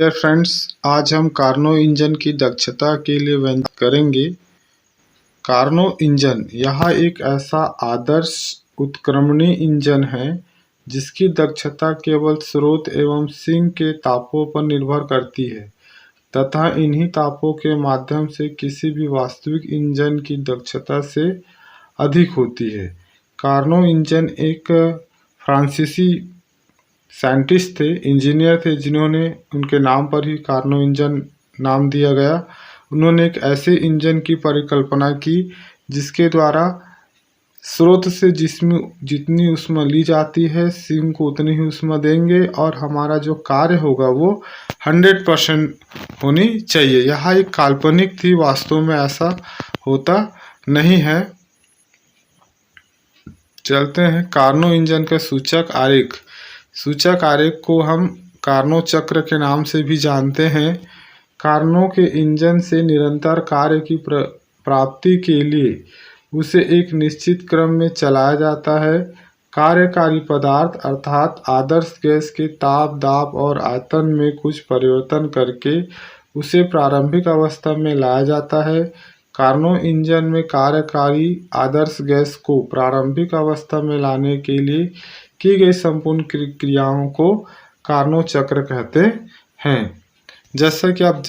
Dear friends, आज हम Karnaugh engine की दक्षता के लिए व्यंजन करेंगे। कार्नो इंजन यह एक ऐसा आदर्श उत्क्रमणी इंजन है जिसकी दक्षता केवल स्रोत एवं सिंक के तापों पर निर्भर करती है तथा इन्हीं तापों के माध्यम से किसी भी वास्तविक इंजन की दक्षता से अधिक होती है। कार्नो इंजन एक फ्रांसीसी साइंटिस्ट थे, इंजीनियर थे, जिन्होंने उनके नाम पर ही कार्नो इंजन नाम दिया गया। उन्होंने एक ऐसे इंजन की परिकल्पना की जिसके द्वारा स्रोत से जिसमें जितनी ऊष्मा ली जाती है सिंक को उतनी ही ऊष्मा देंगे और हमारा जो कार्य होगा वो 100% होनी चाहिए। यह एक काल्पनिक थी, वास्तव में ऐसा होता नहीं है। चलते हैं कार्नो इंजन का सूचक आरेख। सूचक आरेख को हम कार्नो चक्र के नाम से भी जानते हैं। कार्नो के इंजन से निरंतर कार्य की प्राप्ति के लिए उसे एक निश्चित क्रम में चलाया जाता है। कार्यकारी पदार्थ अर्थात आदर्श गैस के ताप, दाब और आयतन में कुछ परिवर्तन करके उसे प्रारंभिक अवस्था में लाया जाता है। कार्नो इंजन में कार्यकारी आदर्श गैस को प्रारंभिक अवस्था में लाने के लिए की गई संपूर्ण क्रियाओं को कार्नो चक्र कहते हैं। जैसा कि आप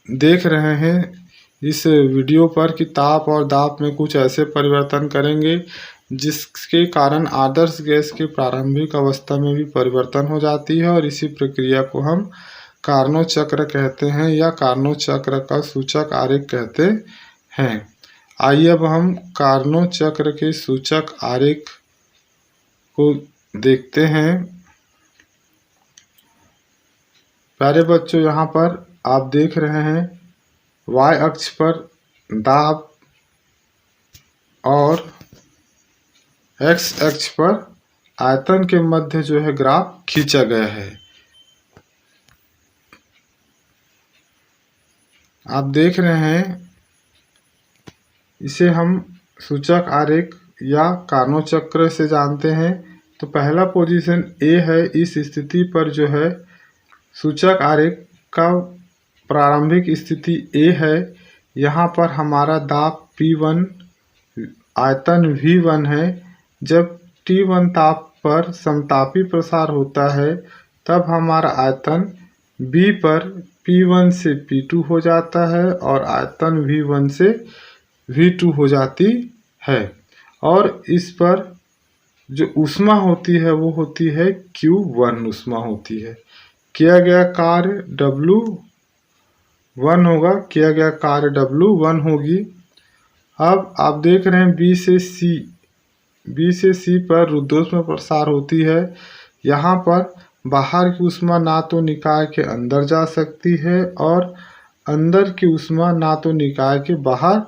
देख रहे हैं इस वीडियो पर कि ताप और दाब में कुछ ऐसे परिवर्तन करेंगे जिसके कारण आदर्श गैस के प्रारंभिक अवस्था में भी परिवर्तन हो जाती है और इसी प्रक्रिया को हम कार्नो चक्र कहते हैं या कार्नो चक्र का सूचक आरेख कहते हैं। आइए अब हम कार्नो चक्र के सूचक आरेख को देखते हैं। प्यारे बच्चों, यहाँ पर आप देख रहे हैं y अक्ष पर दाब और x अक्ष पर आयतन के मध्य जो है ग्राफ खींचा गया है। आप देख रहे हैं, इसे हम सूचक आरेख या कार्नो चक्र से जानते हैं। तो पहला पोजीशन A है। इस स्थिति पर जो है सूचक आरेख का प्रारंभिक स्थिति A है। यहाँ पर हमारा दाब P1, आयतन V1 है। जब T1 ताप पर समतापी प्रसार होता है तब हमारा आयतन B पर P1 से P2 हो जाता है और आयतन V1 से V2 हो जाती है और इस पर जो ऊष्मा होती है वो होती है Q1 ऊष्मा होती है। किया गया कार्य W1 होगा, किया गया कार्य W1 होगी। अब आप देख रहे हैं B से C पर रुद्धोष्म प्रसार होती है। यहाँ पर बाहर की ऊष्मा ना तो निकाय के अंदर जा सकती है और अंदर की ऊष्मा ना तो निकाय के बाहर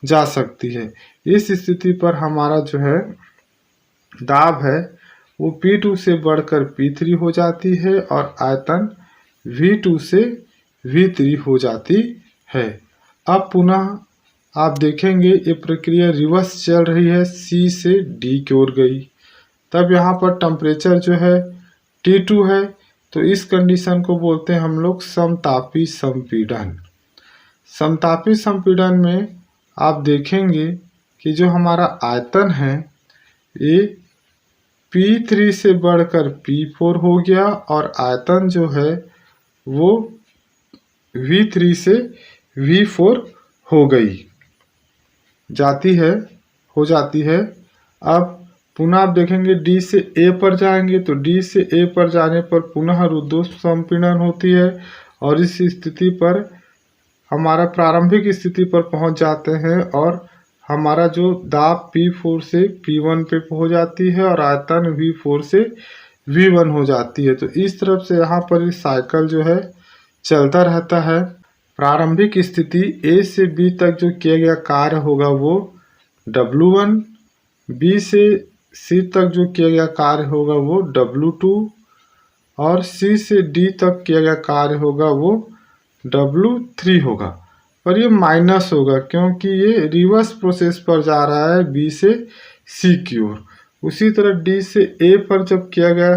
जा सकती है। इस स्थिति पर हमारा जो है दाब है वो P2 से बढ़कर P3 हो जाती है और आयतन V2 से V3 हो जाती है। अब पुनः आप देखेंगे ये प्रक्रिया रिवर्स चल रही है, C से D की ओर गई। तब यहाँ पर टेम्परेचर जो है T2 है। तो इस कंडीशन को बोलते हैं हम लोग समतापी संपीड़न। समतापी संपीड़न में आप देखेंगे कि जो हमारा आयतन है ये P3 से बढ़कर P4 हो गया और आयतन जो है वो V3 से V4 हो जाती है। अब पुनः आप देखेंगे D से A पर जाएंगे तो D से A पर जाने पर पुनः रुद्धोष्म संपीड़न होती है और इस स्थिति पर हमारा प्रारंभिक स्थिति पर पहुंच जाते हैं और हमारा जो दाब P4 से P1 पे हो जाती है और आयतन V4 से V1 हो जाती है। तो इस तरफ से यहाँ पर इस साइकिल जो है चलता रहता है। प्रारंभिक स्थिति A से B तक जो किया गया कार्य होगा वो W1, B से C तक जो किया गया कार्य होगा वो W2 और C से D तक किया गया कार्य होगा वो W3 होगा। पर ये माइनस होगा क्योंकि ये रिवर्स प्रोसेस पर जा रहा है B से C की ओर। उसी तरह D से A पर जब किया गया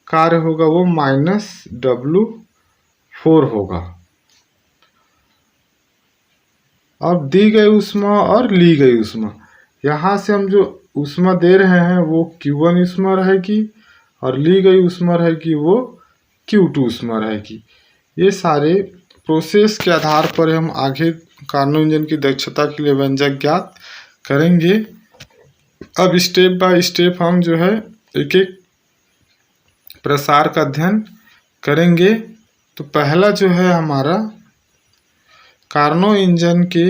कार्य होगा वो -W 4 होगा। अब दी गई ऊष्मा और ली गई ऊष्मा, यहाँ से हम जो ऊष्मा दे रहे हैं वो Q1 ऊष्मा रहेगी और ली गई ऊष्मा रहेगी वो Q2 ऊष्मा रहेगी। ये सारे प्रोसेस के आधार पर हम आगे कार्नो इंजन की दक्षता के लिए व्यंजक ज्ञात करेंगे। अब स्टेप बाय स्टेप हम जो है एक एक प्रसार का अध्ययन करेंगे। तो पहला जो है हमारा कार्नो इंजन के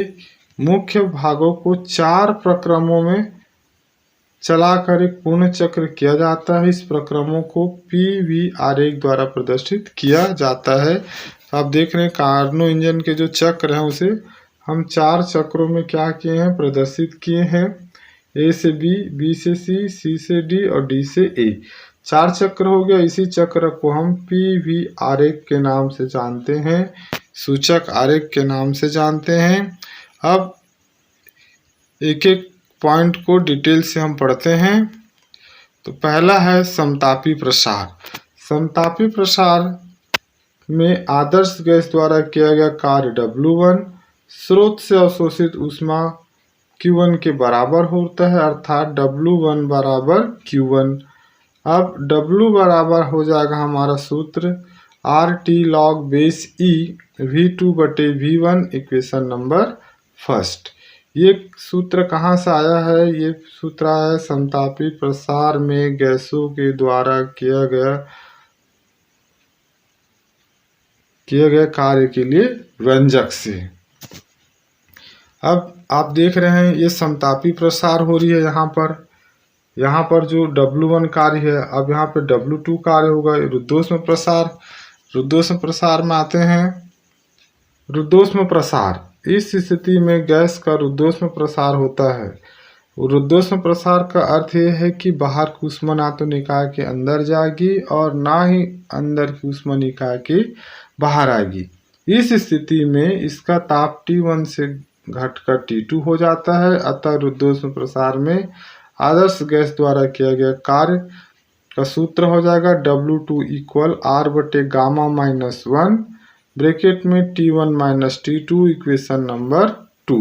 मुख्य भागों को 4 प्रक्रमों में चलाकर एक पूर्ण चक्र किया जाता है। इस प्रक्रमों को PV आरेख द्वारा प्रदर्शित किया जाता है। आप देख रहे हैं कार्नो इंजन के जो चक्र हैं उसे हम 4 चक्रों में क्या किए हैं, प्रदर्शित किए हैं। A से B, B से C, C से D और D से A, 4 चक्र हो गया। इसी चक्र को हम PV आरेख के नाम से जानते हैं, सूचक आरेख के नाम से जानते हैं। अब एक एक पॉइंट को डिटेल से हम पढ़ते हैं। तो पहला है समतापी प्रसार। समतापी प्रसार में आदर्श गैस द्वारा किया गया कार्य W1 स्रोत से अवशोषित ऊष्मा Q1 के बराबर होता है, अर्थात W1 बराबर Q1। अब W बराबर हो जाएगा हमारा सूत्र RT log base E V2 बटे V1, इक्वेशन नंबर फर्स्ट। ये सूत्र कहाँ से आया है? ये सूत्र आया है समतापी प्रसार में गैसों के द्वारा किया गया कार्य के लिए व्यंजक से। अब आप देख रहे हैं ये समतापी प्रसार हो रही है यहाँ पर जो W1 कार्य है, अब यहाँ पे W2 कार्य होगा। रुद्धोष्म प्रसार, रुद्धोष्म प्रसार में आते हैं। रुद्धोष्म प्रसार, इस स्थिति में गैस का रुद्धोष्म प्रसार होता है। रुद्धोष्म प्रसार का अर्थ यह है कि बाहर की ऊष्मा ना तो निकाय के अंदर जाएगी और ना ही अंदर की ऊष्मा निकाय के बाहर आएगी। इस स्थिति में इसका ताप T1 से घटकर T2 हो जाता है। अतः रुद्धोष्म प्रसार में आदर्श गैस द्वारा किया गया कार्य का सूत्र हो जाएगा W2 इक्वल R बटे गामा माइनस 1 ब्रैकेट में T1 minus T2, equation number 2।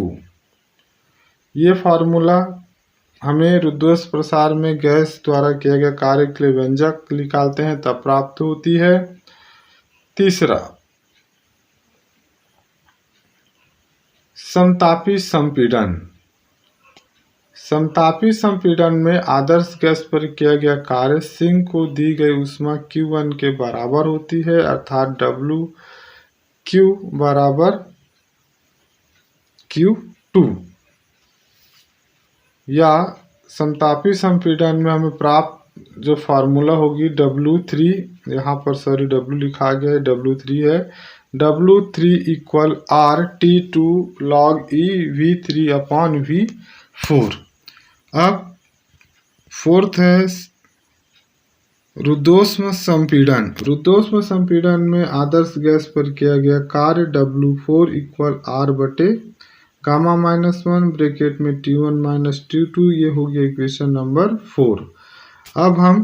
ये फार्मूला हमें रुद्धोष्म प्रसार में गैस द्वारा किया गया कार्य के लिए व्यंजक निकालते हैं तब प्राप्त होती है। तीसरा, समतापी संपीड़न। समतापी संपीड़न में आदर्श गैस पर किया गया कार्य सिंक को दी गई ऊष्मा Q1 के बराबर होती है, अर्थात WQ बराबर Q2। या समतापी संपीड़न में हमें प्राप्त जो फार्मूला होगी W3, यहाँ पर W लिखा गया है, W3 है। W3 equal R T2 log E V3 upon V4। अब फोर्थ है रुद्धोष्म संपीड़न। रुद्धोष्म संपीड़न में आदर्श गैस पर किया गया कार्य W4 इक्वल R बटे गामा माइनस 1 ब्रैकेट में T1 माइनस T2, ये हो गया इक्वेशन नंबर 4। अब हम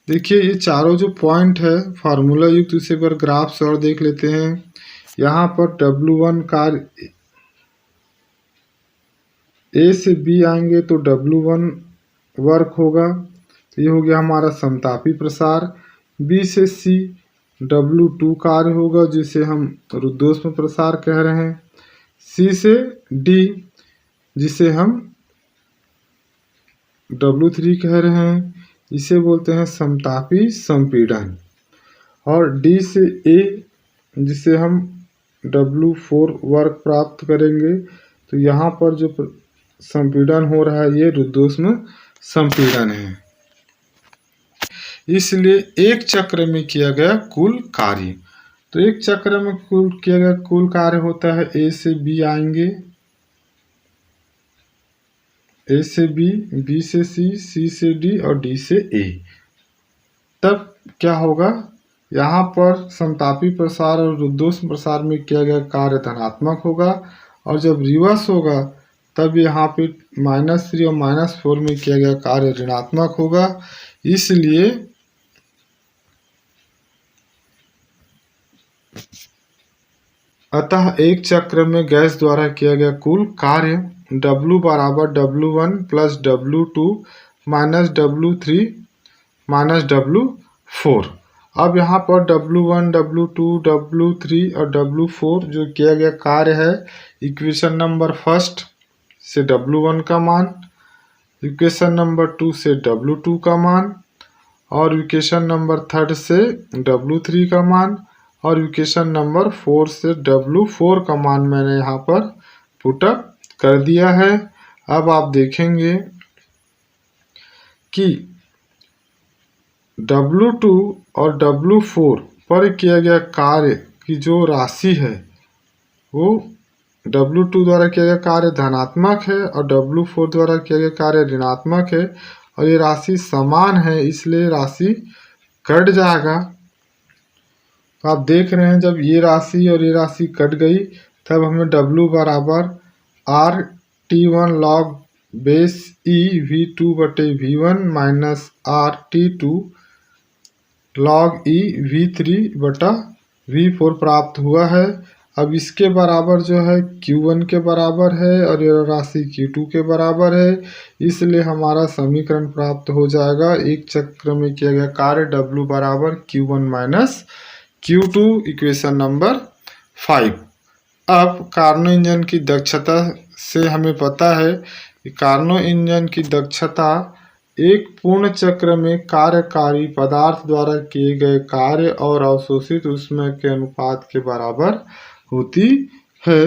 देखिए ये चारों जो पॉइंट है फार्मूला युक्त, उसे पर ग्राफ से और देख लेते हैं। यहाँ पर W1 कार्य A से B आएंगे तो W1 वर्क होगा, तो ये हो गया हमारा समतापी प्रसार। B से C W2 कार्य होगा जिसे हम रुद्धोष्म प्रसार कह रहे हैं। C से D जिसे हम W3 कह रहे हैं, इसे बोलते हैं समतापी संपीड़न। और D से A जिसे हम W4 वर्क प्राप्त करेंगे, तो यहाँ पर जो संपीड़न हो रहा है ये रुद्धोष्म संपीड़न है। इसलिए एक चक्र में किया गया कुल कार्य, तो एक चक्र में किया गया कुल कार्य होता है A से B आएंगे, A से B, B से C, C से D और D से A। तब क्या होगा, यहाँ पर समतापी प्रसार और रुद्धोष्म प्रसार में किया गया कार्य धनात्मक होगा और जब रिवर्स होगा तब यहाँ पे -3 और -4 में किया गया कार्य ऋणात्मक होगा। इसलिए अतः एक चक्र में गैस द्वारा किया गया कुल कार्य W बराबर W1 plus W2 minus W3 minus W4। अब यहाँ पर W1, W2, W3 और W4 जो किया गया कार्य है, इक्वेशन नंबर फर्स्ट से W1 का मान, इक्वेशन नंबर 2 से W2 का मान और इक्वेशन नंबर थर्ड से W3 का मान और इक्वेशन नंबर 4 से W4 का मान मैंने यहाँ पर पुटअप कर दिया है। अब आप देखेंगे कि W2 और W4 पर किया गया कार्य की जो राशि है वो W2 द्वारा किया गया कार्य धनात्मक है और W4 द्वारा किया गया कार्य ऋणात्मक है और ये राशि समान है, इसलिए राशि कट जाएगा। तो आप देख रहे हैं जब ये राशि और ये राशि कट गई तब हमें W बराबर RT1 log base E V2 बटे V1 minus RT2 log E V3 बटा V4 प्राप्त हुआ है। अब इसके बराबर जो है Q1 के बराबर है और यह राशि Q2 के बराबर है, इसलिए हमारा समीकरण प्राप्त हो जाएगा। एक चक्र में किया गया कार्य W बराबर Q1 minus Q2, equation number 5। अब कार्नो इंजन की दक्षता से हमें पता है कि कार्नो इंजन की दक्षता एक पूर्ण चक्र में कार्यकारी पदार्थ द्वारा किए गए कार्य और अवशोषित ऊष्मा के अनुपात के बराबर होती है।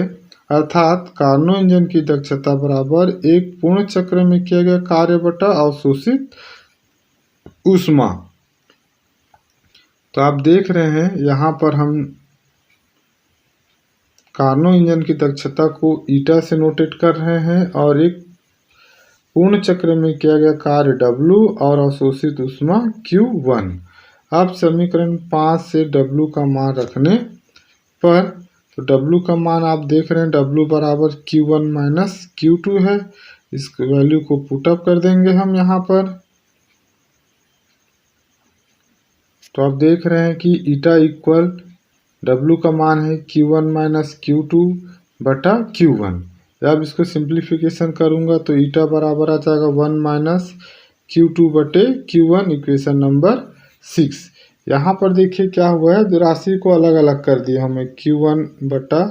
अर्थात कार्नो इंजन की दक्षता बराबर एक पूर्ण चक्र में किया गया कार्य बटा अवशोषित ऊष्मा। तो आप देख रहे हैं यहाँ पर हम कार्नो इंजन की दक्षता को ईटा से नोटेट कर रहे हैं और एक पूर्ण चक्र में किया गया कार्य W और अवशोषित ऊष्मा Q1। अब समीकरण 5 से W का मान रखने पर तो W का मान आप देख रहे हैं W बराबर Q1 माइनस Q2 है। इस वैल्यू को पुटअप कर देंगे हम यहाँ पर। तो आप देख रहे हैं कि ईटा इक्वल W का मान है Q1 माइनस Q2 बटा Q1। अब इसको सिंप्लीफिकेशन करूंगा तो ईटा बराबर आ जाएगा 1 माइनस Q2 बटे Q1, इक्वेशन नंबर 6। यहाँ पर देखिए क्या हुआ है, राशि को अलग अलग कर दिया हमें, Q1 बटा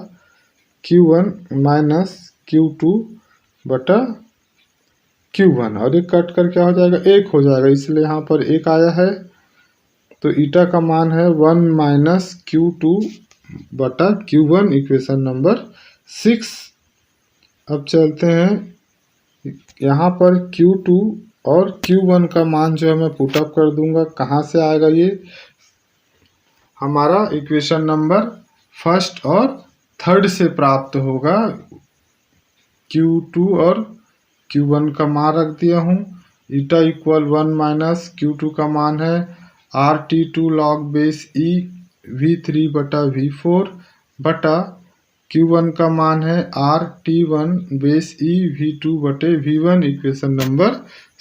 Q1 माइनस Q2 बटा Q1 और एक कट कर क्या हो जाएगा, 1 हो जाएगा, इसलिए यहाँ पर 1 आया है। तो ईटा का मान है 1 माइनस Q2 बटा Q1, इक्वेशन नंबर 6। अब चलते हैं यहाँ पर Q2 और Q1 का मान जो है मैं पुटअप कर दूंगा। कहाँ से आएगा ये, हमारा इक्वेशन नंबर फर्स्ट और थर्ड से प्राप्त होगा। Q2 और Q1 का मान रख दिया हूँ। ईटा इक्वल 1 माइनस Q2 का मान है RT2 log base E V3 बटा V4 बटा Q1 का मान है RT1 बेस E V2 बटे V1, इक्वेशन नंबर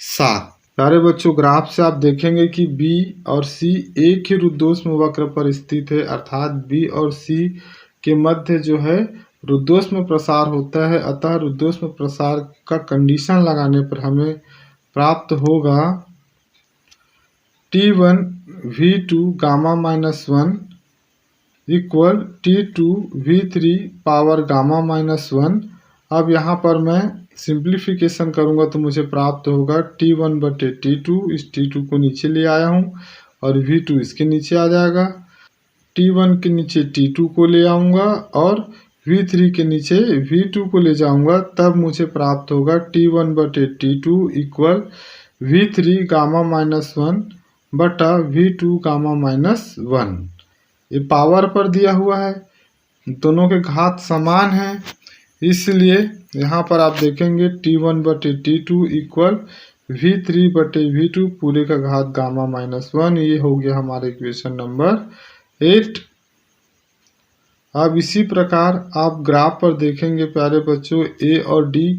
7। प्यारे बच्चों, ग्राफ से आप देखेंगे कि B और C एक ही रुद्धोष्म वक्र पर स्थित है, अर्थात B और C के मध्य जो है रुद्धोष्म प्रसार होता है। अतः रुद्धोष्म प्रसार का कंडीशन लगाने पर हमें प्राप्त होगा T1 V2 gamma minus 1 equal T2 V3 power gamma minus 1। अब यहाँ पर मैं सिंप्लीफिकेशन करूँगा तो मुझे प्राप्त होगा T1 बटे T2, इस T2 को नीचे ले आया हूँ और V2 इसके नीचे आ जाएगा। T1 के नीचे T2 को ले आऊँगा और V3 के नीचे V2 को ले जाऊँगा, तब मुझे प्राप्त होगा T1 बटे T2 equal V3 gamma minus 1 बटा V2 गामा माइनस 1। ये पावर पर दिया हुआ है, दोनों के घात समान हैं, इसलिए यहाँ पर आप देखेंगे T1 बटे T2 इक्वल V3 बटे V2 पूरे का घात गामा माइनस 1। ये हो गया हमारा इक्वेशन नंबर 8। अब इसी प्रकार आप ग्राफ पर देखेंगे प्यारे बच्चों, A और D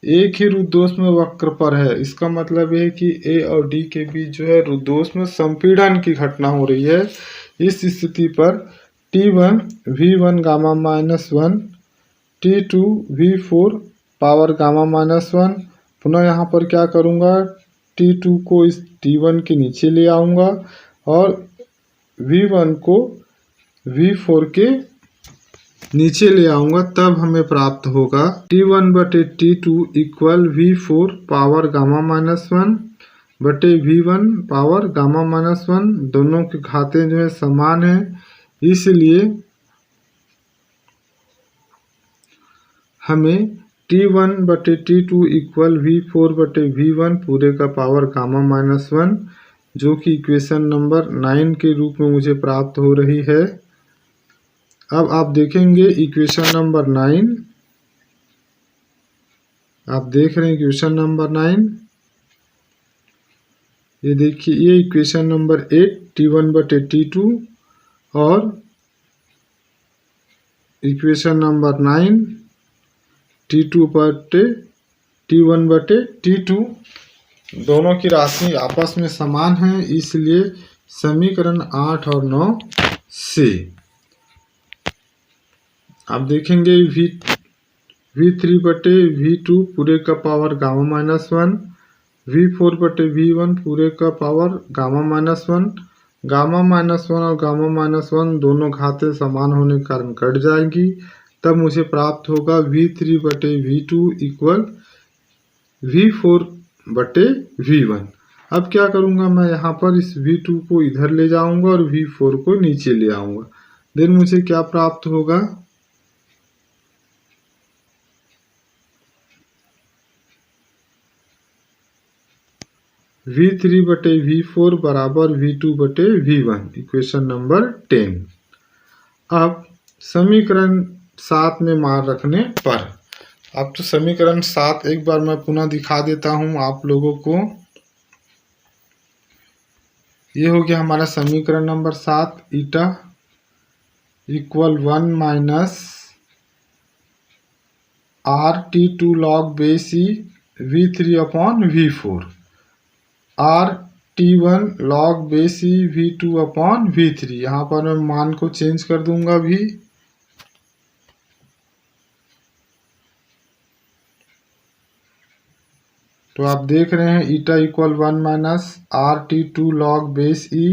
एक ही रुद्धोष्म वक्र पर है। इसका मतलब है कि A और D के बीच जो है रुद्धोष्म संपीड़न की घटना हो रही है। इस स्थिति पर T1 V1 gamma minus 1, T2 V4 power gamma minus 1। पुनः यहाँ पर क्या करूँगा, T2 को इस T1 के नीचे ले आऊँगा और V1 को V4 के नीचे ले आऊँगा, तब हमें प्राप्त होगा T1 बटे T2 equal V4 power gamma minus 1 बटे V1 पावर गामा माइनस 1। दोनों की घातें जो है समान है, इसलिए हमें T1 बटे T2 इक्वल V4 बटे V1 पूरे का पावर गामा माइनस 1, जो कि इक्वेशन नंबर 9 के रूप में मुझे प्राप्त हो रही है। अब आप देखेंगे इक्वेशन नंबर 9, आप देख रहे हैं इक्वेशन नंबर 9। ये देखिए, ये इक्वेशन नंबर 8 T1 बटे T2 और इक्वेशन नंबर 9 T2 बटे T1 बटे T2। दोनों की राशि आपस में समान है, इसलिए समीकरण 8 और 9 से आप देखेंगे V3 बटे V2 पूरे का पावर गामा माइनस 1, V4 बटे V1 पूरे का power gamma minus 1। Gamma minus 1 और गामा माइनस 1 दोनों घातें समान होने के कारण कट जाएंगी, तब मुझे प्राप्त होगा V3 बटे V2 इक्वल V4 बटे V1। अब क्या करूँगा, मैं यहाँ पर इस V2 को इधर ले जाऊँगा और V4 को नीचे ले आऊँगा। देन मुझे क्या प्राप्त होगा, V3 बटे V4 बराबर V2 बटे V1, इक्वेशन नंबर 10। अब समीकरण 7 में मान रखने पर, अब तो समीकरण 7 एक बार मैं पुनः दिखा देता हूं आप लोगों को। ये हो गया हमारा समीकरण number 7, eta equal 1 minus RT2 log base e V3 upon V4, RT1 log base e V2 upon V3। यहाँ पर मैं मान को चेंज कर दूंगा भी। तो आप देख रहे हैं eta equal 1 minus RT2 log base e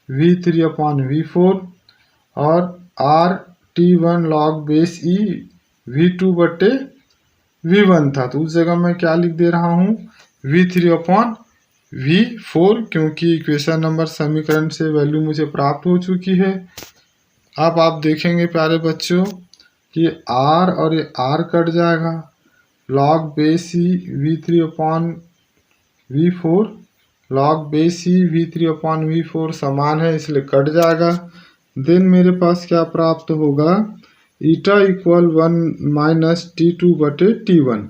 V3 upon V4 और RT1 log base e V2 बटे V1 था, तो उस जगह मैं क्या लिख दे रहा हूँ, V3 अपॉन V4, क्योंकि इक्वेशन नंबर समीकरण से वैल्यू मुझे प्राप्त हो चुकी है। अब आप देखेंगे प्यारे बच्चों कि R और ये R कट जाएगा, log base e V3 upon V4 log base e V3 upon V4 समान है, इसलिए कट जाएगा। देन मेरे पास क्या प्राप्त होगा, ईटा इक्वल 1 माइनस T2 बटे T1।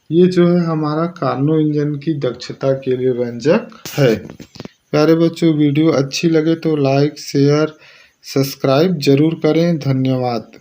ये जो है हमारा कार्नो इंजन की दक्षता के लिए व्यंजक है। प्यारे बच्चों, वीडियो अच्छी लगे तो लाइक शेयर सब्सक्राइब जरूर करें। धन्यवाद।